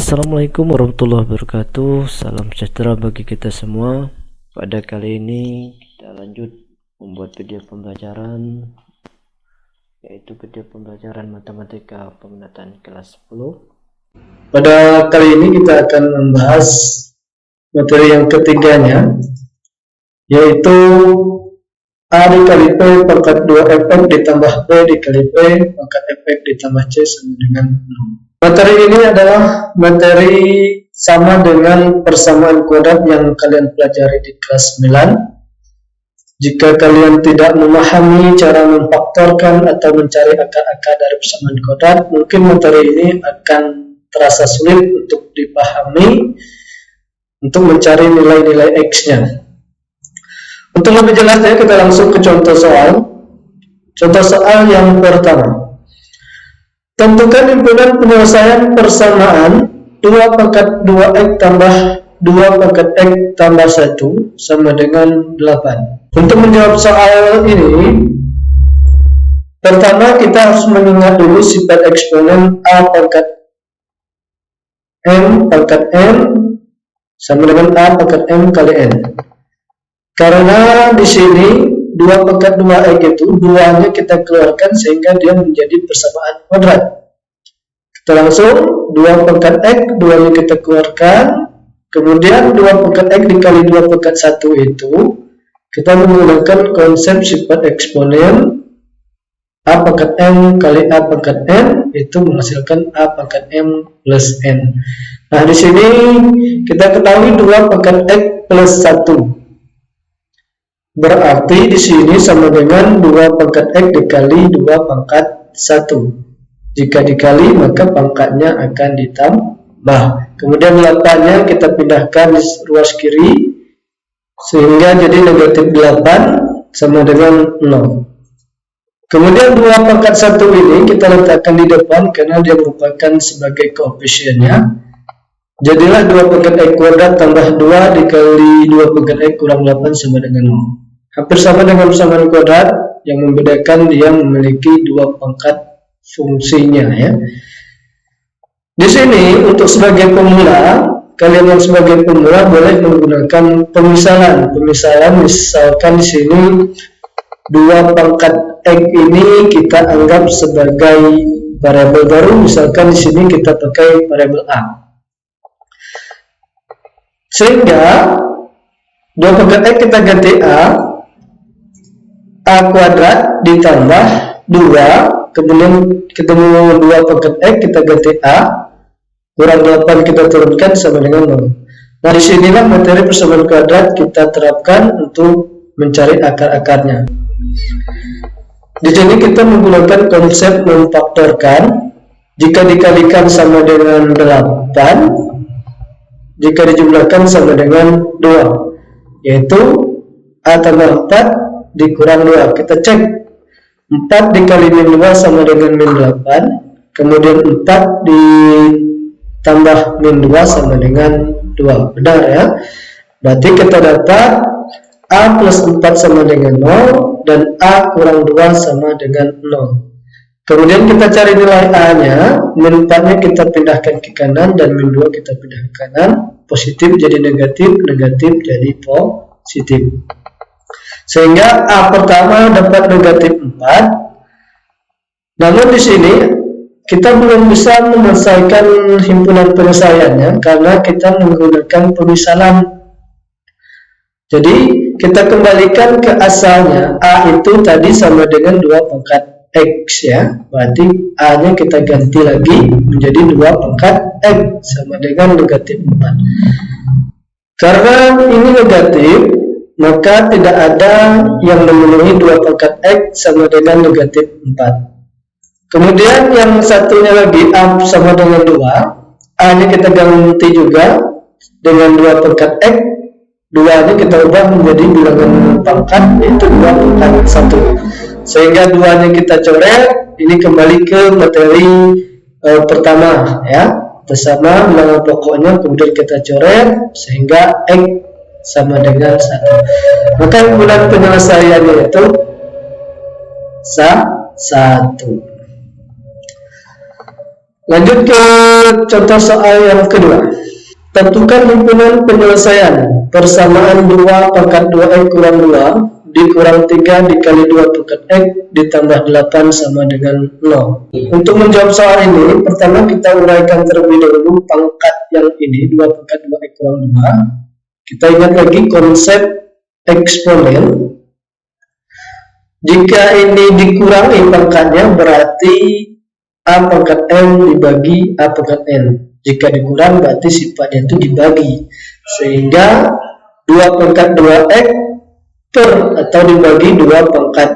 Assalamualaikum warahmatullahi wabarakatuh. Salam sejahtera bagi kita semua. Pada kali ini kita lanjut membuat video pembelajaran, yaitu video pembelajaran matematika peminatan kelas 10. Pada kali ini kita akan membahas materi yang ketiganya, yaitu A dikali P pangkat 2Fx ditambah B dikali P pangkat Fx ditambah C sama dengan 0. Materi ini adalah materi sama dengan persamaan kuadrat yang kalian pelajari di kelas 9. Jika kalian tidak memahami cara memfaktorkan atau mencari akar-akar dari persamaan kuadrat, mungkin materi ini akan terasa sulit untuk dipahami untuk mencari nilai-nilai X-nya. Untuk lebih jelasnya, kita langsung ke contoh soal. Contoh soal yang pertama. Tentukan himpunan penyelesaian persamaan 2 pangkat 2x tambah 2 pangkat x tambah 1 sama dengan 8. Untuk menjawab soal ini, pertama kita harus mengingat dulu sifat eksponen A pangkat M pangkat N sama dengan A pangkat M kali N. Karena di sini 2 pangkat 2x itu duanya kita keluarkan sehingga dia menjadi persamaan kuadrat. Kita langsung 2 pangkat x, duanya kita keluarkan, kemudian 2 pangkat x dikali 2 pangkat 1 itu kita menggunakan konsep sifat eksponen A pangkat M kali A pangkat N, itu menghasilkan A pangkat M plus N. Nah, di sini kita ketahui 2 pangkat x plus 1. Berarti di sini sama dengan 2 pangkat x dikali 2 pangkat 1. Jika dikali maka pangkatnya akan ditambah. Kemudian 8-nya kita pindahkan di ruas kiri sehingga jadi negatif 8 sama dengan 0. Kemudian 2 pangkat 1 ini kita letakkan di depan karena dia merupakan sebagai koefisiennya. Jadilah 2 pangkat x kuadrat tambah 2 dikali 2 pangkat x kurang 8 sama dengan 0. Hampir sama dengan persamaan kuadrat, yang membedakan dia memiliki 2 pangkat fungsinya ya. Di sini untuk sebagai pemula, kalian yang sebagai pemula boleh menggunakan pemisalan. Pemisalan misalkan di sini 2 pangkat x ini kita anggap sebagai variabel baru, misalkan di sini kita pakai variabel A. Sehingga 2 pangkat x kita ganti A kuadrat ditambah 2, kemudian ketemu 2 pangkat x kita ganti A kurang 8 kita turunkan sama dengan 0. Nah, disinilah materi persamaan kuadrat kita terapkan untuk mencari akar-akarnya. Di sini kita menggunakan konsep memfaktorkan. Jika dikalikan sama dengan 8, jika dijumlahkan sama dengan 2, yaitu A tambah 4 dikurang 2. Kita cek 4 dikali min 2 sama dengan min 8, kemudian 4 ditambah min 2 sama dengan 2. Benar ya? Berarti kita dapat A plus 4 sama dengan 0 dan A kurang 2 sama dengan 0. Kemudian kita cari nilai A nya. Min 4 nya kita pindahkan ke kanan dan min 2 kita pindah ke kanan. Positif jadi negatif, negatif jadi positif. Sehingga A pertama dapat negatif 4. Namun di sini kita belum bisa menyelesaikan himpunan penyelesaiannya karena kita menggunakan pemisalan. Jadi kita kembalikan ke asalnya. A itu tadi sama dengan 2 pangkat X ya. Berarti A nya kita ganti lagi menjadi 2 pangkat X sama dengan negatif 4. Karena ini negatif, maka tidak ada yang memenuhi 2 pangkat x sama dengan negatif 4. Kemudian yang satunya lagi A sama dengan 2, A nya kita ganti juga dengan 2 pangkat x, 2 nya kita ubah menjadi bilangan pangkat, yaitu 2 pangkat 1. Sehingga 2 nya kita coret, ini kembali ke materi pertama ya, bersama bilangan pokoknya, kemudian kita coret sehingga x sama dengan 1. Maka himpunan penyelesaiannya itu 1. Lanjut ke contoh soal yang kedua. Tentukan himpunan penyelesaian persamaan 2 pangkat 2x kurang 2 dikurang 3 dikali 2 pangkat x ditambah 8 sama dengan 0. Untuk menjawab soal ini, pertama kita uraikan terlebih dahulu pangkat yang ini, 2 pangkat 2x kurang 2. Kita ingat lagi konsep eksponen. Jika ini dikurangi pangkatnya, berarti A pangkat n dibagi A pangkat n. Jika dikurang berarti sifatnya itu dibagi, sehingga 2 pangkat 2x per atau dibagi 2 pangkat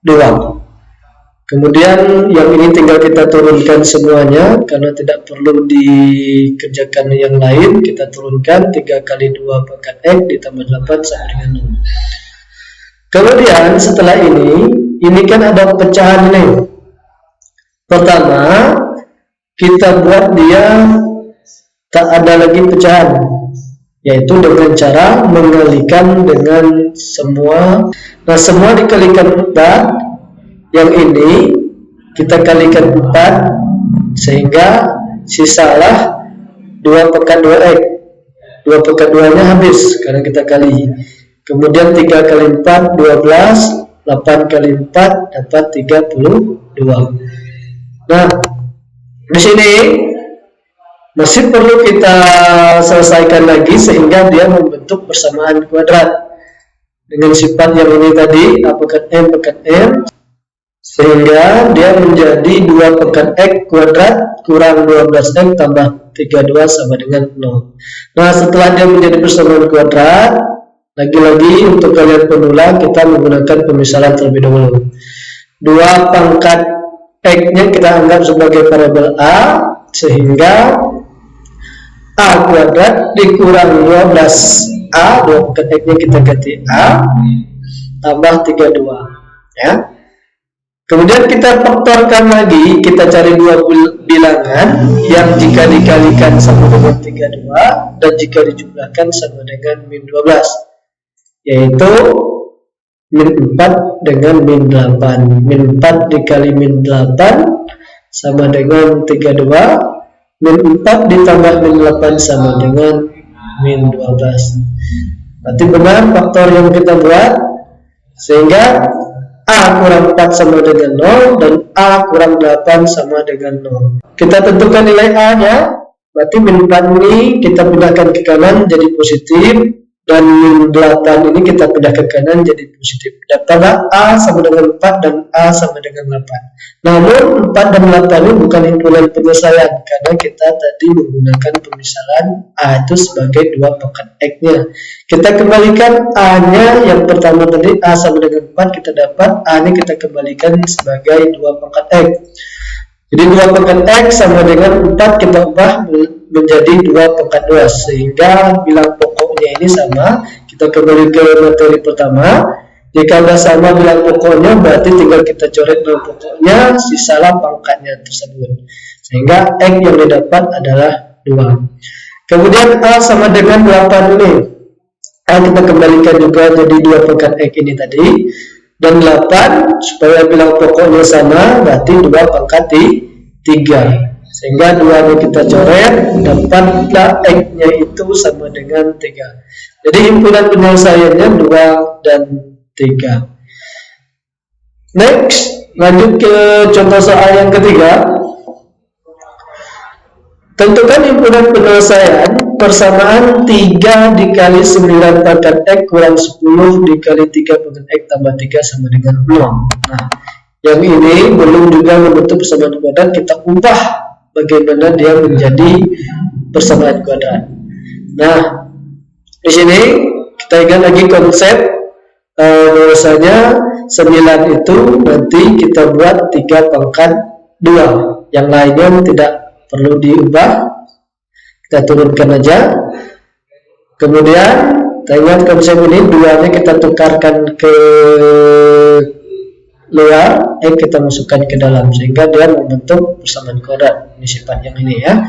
2. Kemudian yang ini tinggal kita turunkan semuanya, karena tidak perlu dikerjakan yang lain. Kita turunkan 3 kali 2 pangkat x ditambah 8 sama dengan 0. Kemudian setelah ini kan ada pecahan ini. Pertama kita buat dia tak ada lagi pecahan, yaitu dengan cara mengalikan dengan semua. Nah, semua dikalikan 4, yang ini kita kalikan 4, sehingga sisalah 2 pangkat 2x. 2 pangkat 2 nya habis karena kita kali. Kemudian 3 kali 4 12, 8 kali 4 dapat 32. Nah, di sini masih perlu kita selesaikan lagi sehingga dia membentuk persamaan kuadrat dengan sifat yang ini tadi, A pangkat m pangkat n, sehingga dia menjadi 2 pangkat x kuadrat kurang 12x tambah 32 sama dengan 0. Nah, setelah dia menjadi persamaan kuadrat, lagi-lagi untuk kalian pemula kita menggunakan pemisalan terlebih dahulu. 2 pangkat x-nya kita anggap sebagai variabel a, sehingga a kuadrat dikurang 12a, 2 pangkat x-nya kita ganti a, tambah 32 ya. Kemudian kita faktorkan lagi, kita cari 2 bilangan yang jika dikalikan sama dengan 32 dan jika dijumlahkan sama dengan min 12, yaitu min 4 dengan min 8. Min 4 dikali min 8 sama dengan 32. Min 4 ditambah min 8 sama dengan min 12. Berarti benar faktor yang kita buat, sehingga A kurang 4 sama dengan 0 dan A kurang 8 sama dengan 0. Kita tentukan nilai A nya, berarti min 4 ini kita pindahkan ke kanan jadi positif, dan min 8 ini kita pindah ke kanan jadi positif. Dapatlah A sama dengan 4 dan A sama dengan 8. Namun 4 dan 8 ini bukan himpunan penyelesaian, karena kita tadi menggunakan pemisalan A itu sebagai 2 pangkat x-nya. Kita kembalikan A nya yang pertama tadi A sama dengan 4, kita dapat A ini kita kembalikan sebagai 2 pangkat x. Jadi 2 pangkat x sama dengan 4 kita ubah menjadi 2 pangkat 2, sehingga bilang pokoknya ini sama. Kita kembali ke materi pertama. Jika sudah sama bilang pokoknya, berarti tinggal kita coret bilang pokoknya, sisalah pangkatnya tersebut, sehingga x yang didapat adalah 2. Kemudian A sama dengan 8 ini, A kita kembalikan juga jadi 2 pangkat x ini tadi, dan 8 supaya bilang pokoknya sama, berarti 2 pangkat 3, sehingga 2 nya kita coret, dapatlah x-nya itu sama dengan 3. Jadi himpunan penyelesaiannya 2 dan 3. Next, lanjut ke contoh soal yang ketiga. Tentukan himpunan penyelesaian persamaan 3 dikali 9 pangkat x kurang 10 dikali 3 pangkat x tambah 3 sama dengan 0. Nah, yang ini belum juga membentuk persamaan kuadrat, kita ubah bagaimana dia menjadi persamaan kuadrat. Nah, di sini kita ingat lagi konsep bahwasanya 9 itu nanti kita buat 3 pangkat 2, yang lainnya tidak perlu diubah, kita turunkan aja. Kemudian kita ingat konsep ini, 2 nya kita tukarkan ke luar, kita masukkan ke dalam, sehingga dia membentuk persamaan kuadrat. Ini sifat yang ini ya.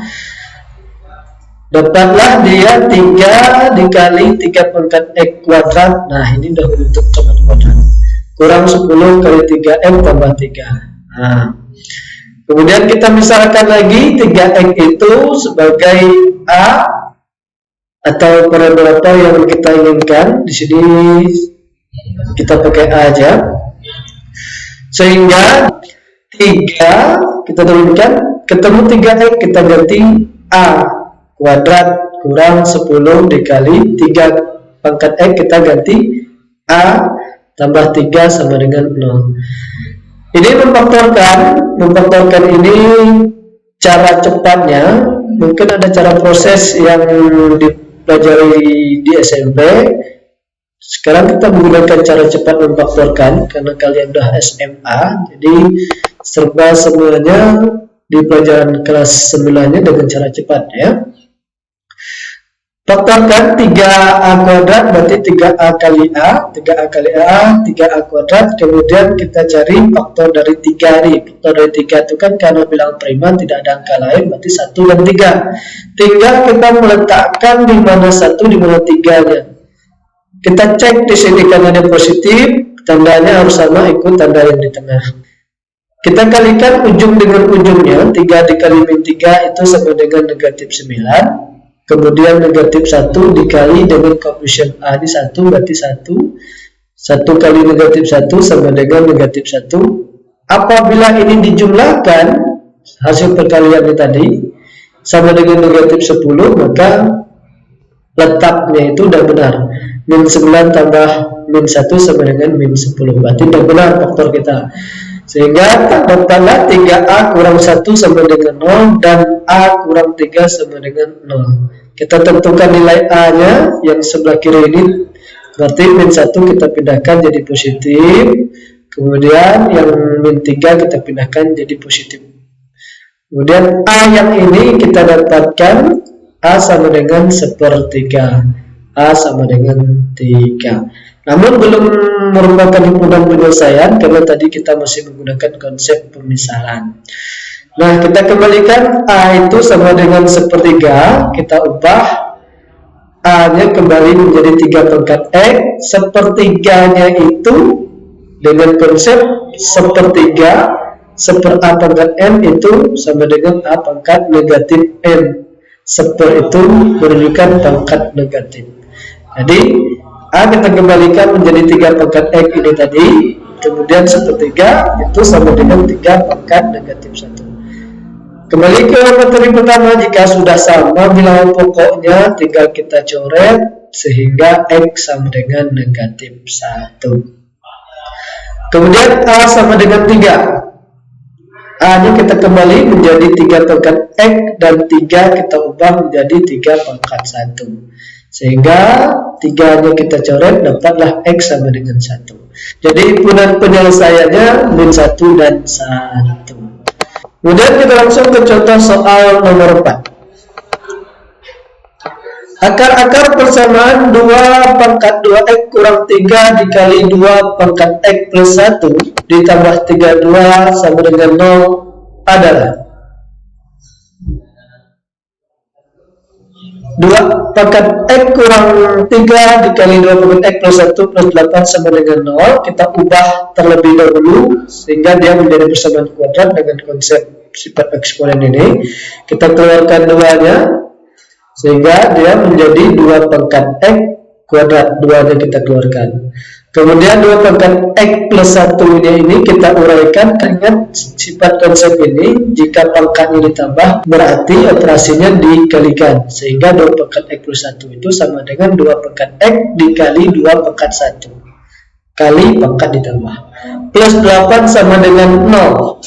Dapatlah dia 3 dikali 3 pangkat x kuadrat. Nah, ini sudah membentuk persamaan kuadrat. Kurang 10 kali 3x tambah 3. Nah, Kemudian kita misalkan lagi 3x itu sebagai A atau variabel apa yang kita inginkan. Di sini kita pakai A aja. Sehingga 3 kita turunkan, ketemu 3x, kita ganti A kuadrat kurang 10 dikali 3 pangkat x, kita ganti A tambah 3 sama dengan 0. Ini memfaktorkan ini cara cepatnya. Mungkin ada cara proses yang dipelajari di SMP. Sekarang kita menggunakan cara cepat memfaktorkan karena kalian udah SMA, jadi serba semuanya di pelajaran kelas 9-nya dengan cara cepat ya. Faktorkan 3A kuadrat berarti 3A kali A, 3A kali A, 3A kuadrat. Kemudian kita cari faktor dari 3 ini. Faktor dari 3 itu kan karena bilangan prima tidak ada angka lain, berarti 1 dan 3. Tinggal kita meletakkan di mana 1, di mana 3-nya. Kita cek di sini karena dia positif, tandanya harus sama ikut tanda yang di tengah. Kita kalikan ujung dengan ujungnya, 3 dikali min 3 itu sama dengan negatif 9. Kemudian negatif 1 dikali dengan koefisien A ini 1, berarti 1 kali negatif 1 sama dengan negatif 1. Apabila ini dijumlahkan, hasil perkalian ini tadi sama dengan negatif 10, maka letaknya itu sudah benar. Min 9 tambah min 1 sama dengan min 10, berarti sudah benar faktor kita. Sehingga dapatlah 3A kurang 1 sama dengan 0 dan A kurang 3 sama dengan 0. Kita tentukan nilai A-nya yang sebelah kiri ini, berarti min 1 kita pindahkan jadi positif. Kemudian yang min 3 kita pindahkan jadi positif. Kemudian A yang ini kita dapatkan A sama dengan 1/3. A sama dengan 3. Namun belum merupakan himpunan penyelesaian karena tadi kita masih menggunakan konsep pemisalan. Nah, kita kembalikan A itu sama dengan 1/3, kita ubah A-nya kembali menjadi 3 pangkat X. 1/3-nya itu dengan konsep 1/3 A pangkat N itu sama dengan A pangkat negatif N. 1 itu menunjukkan pangkat negatif. Jadi A kita kembalikan menjadi 3 pangkat X ini tadi. Kemudian 1/3 itu sama dengan 3 pangkat negatif 1. Kembali ke materi pertama, jika sudah sama bilangan pokoknya tinggal kita coret sehingga X sama dengan negatif 1. Kemudian A sama dengan 3. A-nya kita kembali menjadi 3 pangkat X dan 3 kita ubah menjadi 3 pangkat 1. Sehingga 3-nya kita coret, dapatlah X sama dengan 1. Jadi himpunan penyelesaiannya min 1 dan 1. Kemudian kita langsung ke contoh soal nomor 4. Akar-akar persamaan 2 pangkat 2X kurang 3 dikali 2 pangkat X plus 1 ditambah 32 sama dengan 0 adalah 2 pangkat X kurang 3 dikali 2 pangkat X plus 1 plus 8 sama dengan 0. Kita ubah terlebih dahulu sehingga dia menjadi persamaan kuadrat dengan konsep sifat eksponen ini. Kita keluarkan 2-nya sehingga dia menjadi 2 pangkat X kuadrat. 2-nya kita keluarkan. Kemudian 2 pangkat X plus 1-nya ini kita uraikan. Ingat sifat konsep ini, jika pangkatnya ditambah berarti operasinya dikalikan. Sehingga 2 pangkat X plus 1 itu sama dengan 2 pangkat X dikali 2 pangkat 1 kali pangkat ditambah. Plus 8 sama dengan 0.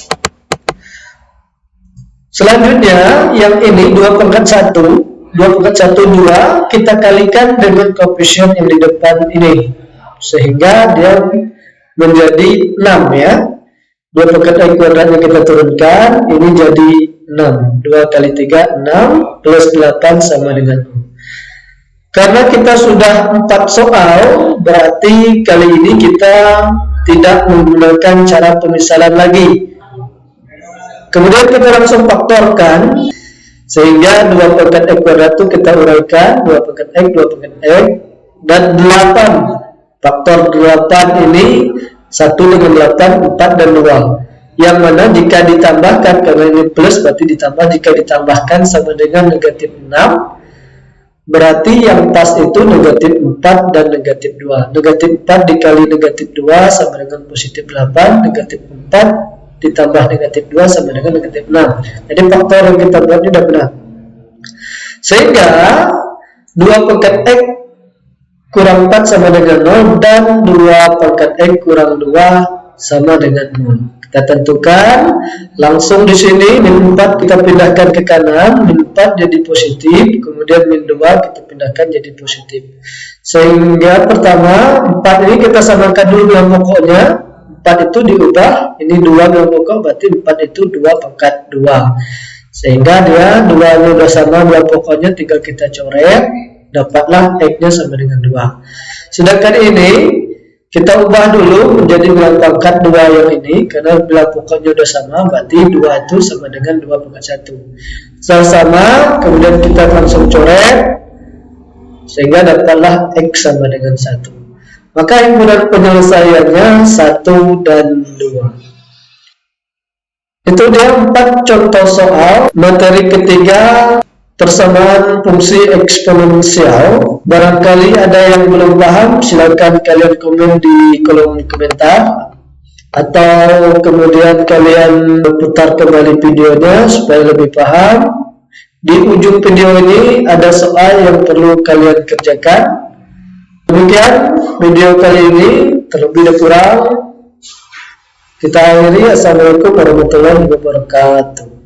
Selanjutnya yang ini 2 pangkat 1 2 kita kalikan dengan koefisien yang di depan ini sehingga dia menjadi 6 ya. 2 pangkat X kuadratnya kita turunkan, ini jadi 6. 2 kali 3 6 plus 8 sama dengan 0. Karena kita sudah 4 soal, berarti kali ini kita tidak menggunakan cara pemisalan lagi. Kemudian kita langsung faktorkan sehingga 2 pangkat X kuadrat itu kita uraikan 2 pangkat X, 2 pangkat X dan 8. Faktor 8 ini 1 dengan 8, 4 dan 2. yang mana jika ditambahkan, karena ini plus berarti ditambah, jika ditambahkan sama dengan negatif 6, berarti yang pas itu negatif 4 dan negatif 2. Negatif 4 dikali negatif 2 sama dengan positif 8, negatif 4 ditambah negatif 2 sama dengan negatif 6. Jadi faktor yang kita buat ini sudah benar. Sehingga 2 pangkat X kurang 4 sama dengan 0 dan 2 pangkat X kurang 2 sama dengan 0. Kita tentukan langsung di sini min 4 kita pindahkan ke kanan, min 4 jadi positif, kemudian min 2 kita pindahkan jadi positif. Sehingga pertama 4 ini kita samakan dulu bilang pokoknya, 4 itu diubah, ini 2 bilang pokok berarti 4 itu 2 pangkat 2. Sehingga dia 2 nya sudah sama bilang pokoknya, tinggal kita coret, dapatlah X-nya sama dengan 2. Sedangkan ini kita ubah dulu menjadi bilang pangkat 2 yang ini, karena bilang pokoknya sudah sama, berarti 2 itu sama dengan 2 pangkat 1. Setelah sama, kemudian kita langsung coret, sehingga dapatlah X sama dengan 1. Maka himpunan penyelesaiannya 1 dan 2. Itu dia 4 contoh soal materi ketiga, persamaan fungsi eksponensial. Barangkali ada yang belum paham, silakan kalian komen di kolom komentar, atau kemudian kalian putar kembali videonya supaya lebih paham. Di ujung video ini ada soal yang perlu kalian kerjakan. Demikian video kali ini, terlebih dan kurang kita akhiri. Assalamualaikum warahmatullahi wabarakatuh.